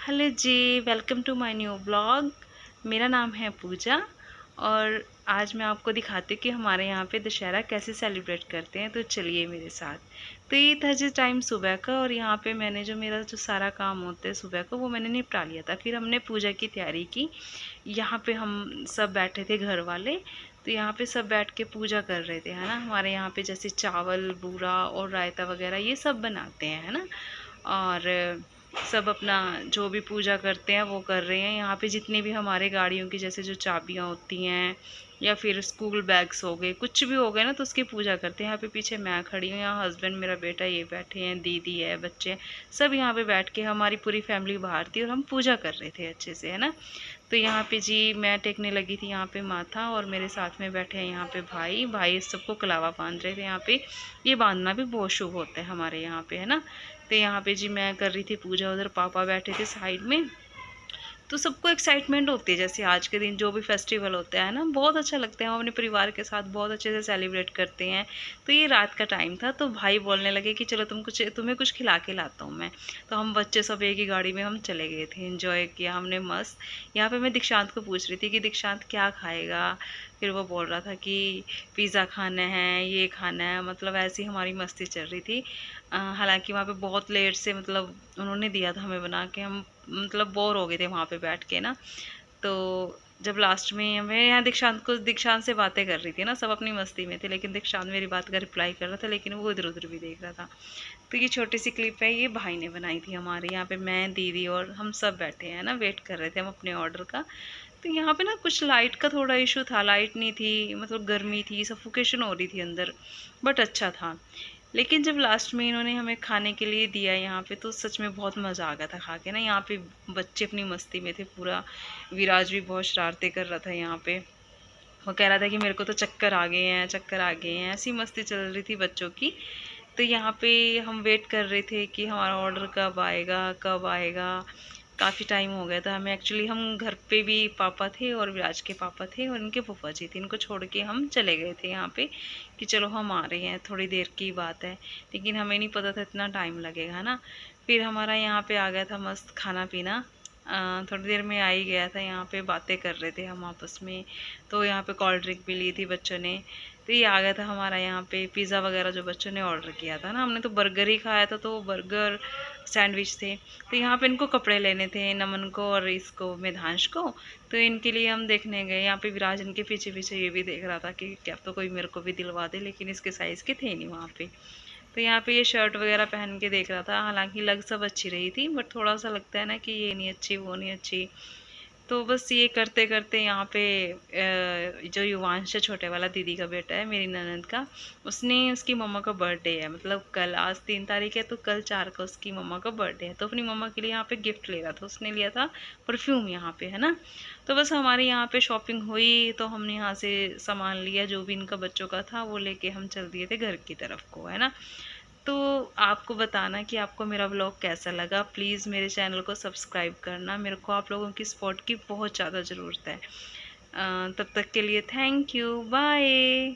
Hello जी, welcome to my new blog. मेरा नाम है पूजा और आज मैं आपको दिखाती हूँ कि हमारे यहाँ पे दशहरा कैसे सेलिब्रेट करते हैं। तो चलिए मेरे साथ। तो ये था जिस टाइम सुबह का, और यहाँ पे मैंने जो मेरा जो सारा काम होता है सुबह का वो मैंने निपटा लिया था। फिर हमने पूजा की तैयारी की। यहाँ पे हम सब बैठे थे घर वाले, तो यहाँ पे सब बैठ के पूजा कर रहे थे, है ना। हमारे यहाँ पे जैसे चावल, बूरा और रायता वगैरह ये सब बनाते हैं, है ना। और सब अपना जो भी पूजा करते हैं वो कर रहे हैं। यहाँ पे जितनी भी हमारे गाड़ियों की जैसे जो चाबियाँ होती हैं या फिर स्कूल बैग्स हो गए, कुछ भी हो गए ना, तो उसकी पूजा करते हैं। यहाँ पे पीछे मैं खड़ी हूँ, यहाँ हस्बैंड, मेरा बेटा ये बैठे हैं, दीदी है, बच्चे हैं, सब यहाँ पे बैठ के, हमारी पूरी फैमिली बाहर थी और हम पूजा कर रहे थे अच्छे से, है ना। तो यहाँ पे जी मैं टेकने लगी थी यहाँ पे माथा, और मेरे साथ में बैठे हैं यहाँ पे भाई भाई सबको कलावा बांध रहे थे यहाँ पे। ये बांधना भी बहुत शुभ होता है हमारे यहाँ पे, है ना। तो यहाँ पे जी मैं कर रही थी पूजा, उधर पापा बैठे थे साइड में। तो सबको एक्साइटमेंट होती है, जैसे आज के दिन जो भी फेस्टिवल होता है ना, बहुत अच्छा लगता है। हम अपने परिवार के साथ बहुत अच्छे से सेलिब्रेट करते हैं। तो ये रात का टाइम था, तो भाई बोलने लगे कि चलो तुम्हें कुछ खिला के लाता हूँ मैं। तो हम बच्चे सब एक ही गाड़ी में हम चले गए थे, एंजॉय किया हमने मस्त। यहाँ पे मैं दीक्षांत को पूछ रही थी कि दीक्षांत क्या खाएगा। फिर वो बोल रहा था कि पिज़्ज़ा खाना है, ये खाना है, मतलब ऐसी हमारी मस्ती चल रही थी। हालांकि वहाँ पे बहुत लेट से मतलब उन्होंने दिया था हमें बना के, हम मतलब बोर हो गए थे वहाँ पे बैठ के ना। तो जब लास्ट में मैं यहाँ दीक्षांत से बातें कर रही थी ना, सब अपनी मस्ती में थे, लेकिन दीक्षांत मेरी बात का रिप्लाई कर रहा था, लेकिन वो इधर उधर भी देख रहा था। तो ये छोटी सी क्लिप है, ये भाई ने बनाई थी हमारे यहाँ पे। मैं, दीदी और हम सब बैठे हैं ना, वेट कर रहे थे हम अपने ऑर्डर का। तो यहाँ पे ना कुछ लाइट का थोड़ा इशू था, लाइट नहीं थी, मतलब गर्मी थी, सफोकेशन हो रही थी अंदर, बट अच्छा था। लेकिन जब लास्ट में इन्होंने हमें खाने के लिए दिया यहाँ पे, तो सच में बहुत मज़ा आ गया था खा के ना। यहाँ पे बच्चे अपनी मस्ती में थे पूरा। विराज भी बहुत शरारतें कर रहा था यहाँ पे। वो कह रहा था कि मेरे को तो चक्कर आ गए हैं, चक्कर आ गए हैं, ऐसी मस्ती चल रही थी बच्चों की। तो यहाँ पे हम वेट कर रहे थे कि हमारा ऑर्डर कब आएगा कब आएगा। काफ़ी टाइम हो गया था हमें। एक्चुअली हम घर पे भी पापा थे और विराज के पापा थे और इनके फूफा जी थे, इनको छोड़ के हम चले गए थे यहाँ पे कि चलो हम आ रहे हैं, थोड़ी देर की बात है। लेकिन हमें नहीं पता था इतना टाइम लगेगा ना। फिर हमारा यहाँ पे आ गया था मस्त खाना पीना। थोड़ी देर में आ ही गया था। यहाँ पे बातें कर रहे थे हम आपस में, तो यहाँ पे कोल्ड ड्रिंक भी ली थी बच्चों ने। तो ये आ गया था हमारा यहाँ पे पिज़्ज़ा वगैरह जो बच्चों ने ऑर्डर किया था ना। हमने तो बर्गर ही खाया था, तो बर्गर सैंडविच थे। तो यहाँ पे इनको कपड़े लेने थे, नमन को और इसको मेधांश को। तो इनके लिए हम देखने गए। यहाँ पे विराज इनके पीछे पीछे ये भी देख रहा था कि क्या तो कोई मेरे को भी दिलवा दे, लेकिन इसके साइज़ के थे नहीं वहाँ पे। तो यहाँ पे ये शर्ट वगैरह पहन के देख रहा था। हालांकि लग सब अच्छी रही थी, बट थोड़ा सा लगता है ना कि ये नहीं अच्छी वो नहीं अच्छी। तो बस ये करते करते यहाँ पे जो युवांश है, छोटे वाला दीदी का बेटा है मेरी ननद का, उसने, उसकी मम्मा का बर्थडे है, मतलब कल, आज 3 तारीख है, तो कल 4 को उसकी मम्मा का बर्थडे है। तो अपनी मम्मा के लिए यहाँ पे गिफ्ट ले रहा था, उसने लिया था परफ्यूम यहाँ पे, है ना। तो बस हमारे यहाँ पे शॉपिंग हुई, तो हमने यहाँ से सामान लिया जो भी इनका बच्चों का था, वो लेके हम चल दिए थे घर की तरफ को, है ना। तो आपको बताना कि आपको मेरा ब्लॉग कैसा लगा। प्लीज़ मेरे चैनल को सब्सक्राइब करना, मेरे को आप लोगों की सपोर्ट की बहुत ज़्यादा ज़रूरत है। तब तक के लिए थैंक यू, बाय।